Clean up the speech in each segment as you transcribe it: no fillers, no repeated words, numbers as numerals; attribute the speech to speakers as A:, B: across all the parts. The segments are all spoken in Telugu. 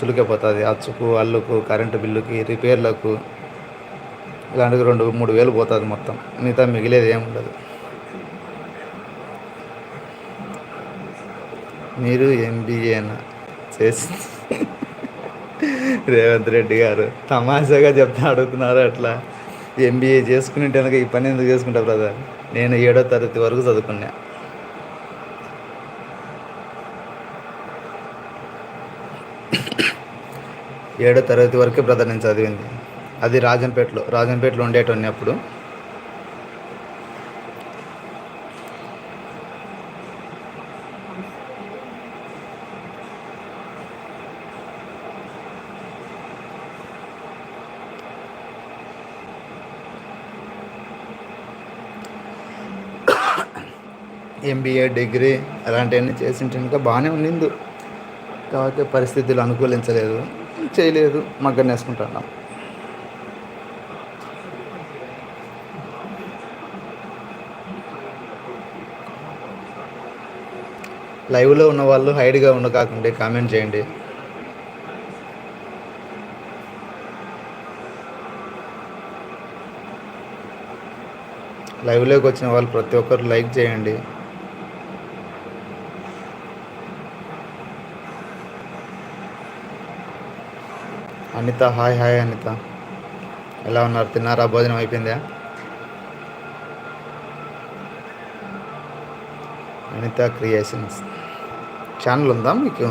A: ఖర్చులకే పోతుంది. అచ్చుకు, అల్లుకు, కరెంటు బిల్లుకి, రిపేర్లకు ఇలాంటివి 2-3 వేలు పోతుంది మొత్తం. మిగతా మిగిలేది ఏముండదు. మీరు ఎంబీఏనా చేసి రేవంత్ రెడ్డి గారు తమాషాగా చెప్తా అడుగుతున్నారు అట్లా. ఎంబీఏ చేసుకుని కనుక ఈ పని ఎందుకు చేసుకుంటా బ్రదర్? నేను 7వ తరగతి వరకు చదువుకున్నా. ఏడో తరగతి వరకే బ్రదర్ నేను చదివింది. అది రాజంపేటలో ఉండేటోన్ని అప్పుడు. ఎంబీఏ, డిగ్రీ అలాంటివన్నీ చేసింటే ఇంకా బాగానే ఉండింది. కాకపోతే పరిస్థితులు అనుకూలించలేదు, చేయలేదు, మగ్గం వేసుకుంటున్నాం. లైవ్లో ఉన్న వాళ్ళు హైడ్గా ఉండకాకుండా కామెంట్ చేయండి. లైవ్లోకి వచ్చిన వాళ్ళు ప్రతి ఒక్కరు లైక్ చేయండి. అనిత హాయ్ అనిత, ఎలా ఉన్నారు? తిన్నారా? భోజనం అయిపోయిందా? అనిత క్రియేషన్స్ ఛానల్ ఉందా మీకు?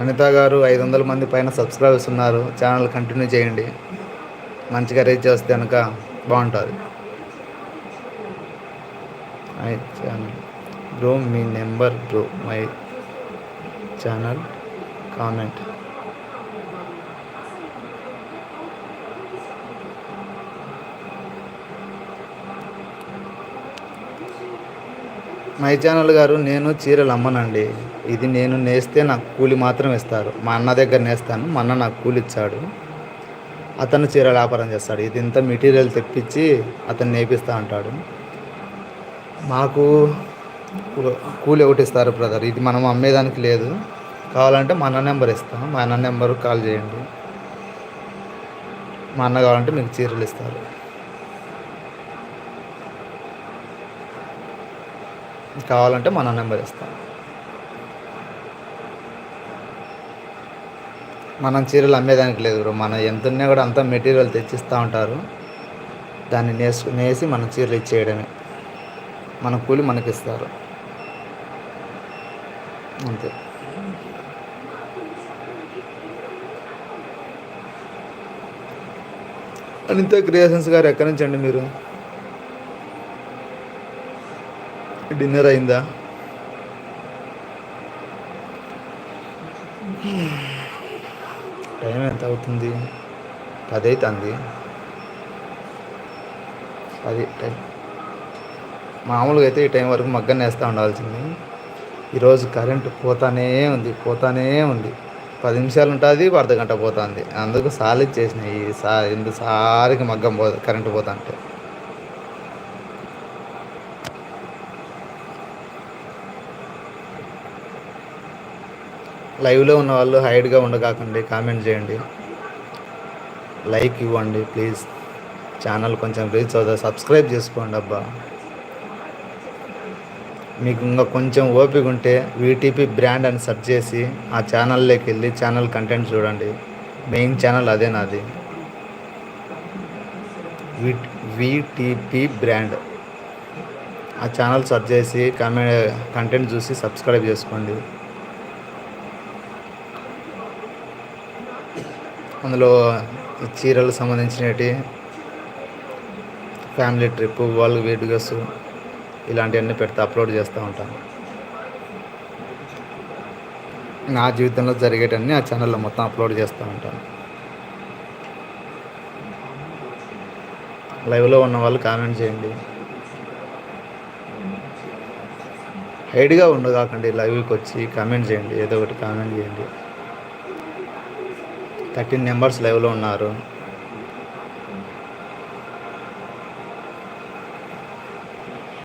A: అనిత గారు 500 మంది పైన సబ్స్క్రైబర్స్ ఉన్నారు. ఛానల్ కంటిన్యూ చేయండి. మంచిగా రీచ్ వస్తే కనుక బాగుంటుంది. My channel bro, me number bro, my channel comment. My channel గారు, నేను చీరలు అమ్మనండి. ఇది నేను నేస్తే నాకు కూలి మాత్రం ఇస్తారు. మా అన్న దగ్గర నేస్తాను. మా అన్న నాకు కూలి ఇచ్చాడు. అతను చీరల వ్యాపారం చేస్తాడు. ఇది ఇంత మెటీరియల్ తెప్పించి అతను నేపిస్తూ ఉంటాడు. మాకు కూలి ఒకటి ఇస్తారు బ్రదర్. ఇది మనం అమ్మేదానికి లేదు. కావాలంటే మా అన్న నెంబర్ ఇస్తాం. మా అన్న నెంబర్ కాల్ చేయండి. మా అన్న కావాలంటే మీకు చీరలు ఇస్తారు. కావాలంటే మన నెంబర్ ఇస్తాం. మనం చీరలు అమ్మేదానికి లేదు బ్రో. మన ఎంత ఉన్నా కూడా అంతా మెటీరియల్ తెచ్చిస్తూ ఉంటారు. దాన్ని నేసి మన చీరలు ఇచ్చేయడమే. మన కూలి మనకి ఇస్తారు అంతే. అనిత క్రియేషన్స్ గారు, ఎక్కడి నుంచి అండి మీరు? డిన్నర్ అయిందా? టైం ఎంత అవుతుంది? 10 అవుతుంది. 10 టైం. మామూలుగా అయితే ఈ టైం వరకు మగ్గం వేస్తూ ఉండాల్సింది. ఈరోజు కరెంటు పోతానే ఉంది. 10 నిమిషాలు ఉంటుంది, అర్ధగంట పోతుంది. అందుకు సాలిడ్ చేసినాయి. ఎందుసారికి మగ్గం కరెంటు పోతా అంటే. లైవ్లో ఉన్న వాళ్ళు హైడ్గా ఉండకాకండి, కామెంట్ చేయండి, లైక్ ఇవ్వండి ప్లీజ్. ఛానల్ కొంచెం రీచ్ అవుతుంది. సబ్స్క్రైబ్ చేసుకోండి అబ్బా. మీకు ఇంకా కొంచెం ఓపిక ఉంటే వీటీపీ బ్రాండ్ అని సెర్చ్ చేసి ఆ ఛానల్లోకి వెళ్ళి ఛానల్ కంటెంట్ చూడండి. మెయిన్ ఛానల్ అదే నాది, వీటీపీ బ్రాండ్. ఆ ఛానల్ సెర్చ్ చేసి కంటెంట్ చూసి సబ్స్క్రైబ్ చేసుకోండి. అందులో చీరలకు సంబంధించినవి, ఫ్యామిలీ ట్రిప్, వరల్డ్ వీడియోస్ ఇలాంటివన్నీ అప్లోడ్ చేస్తూ ఉంటాను. నా జీవితంలో జరిగేటన్నీ ఆ ఛానల్లో మొత్తం అప్లోడ్ చేస్తూ ఉంటాను. లైవ్లో ఉన్న వాళ్ళు కామెంట్ చేయండి. హైడ్గా ఉండగాకండి, లైవ్కి వచ్చి కామెంట్ చేయండి. ఏదో ఒకటి కామెంట్ చేయండి. 13 మెంబర్స్ లైవ్లో ఉన్నారు.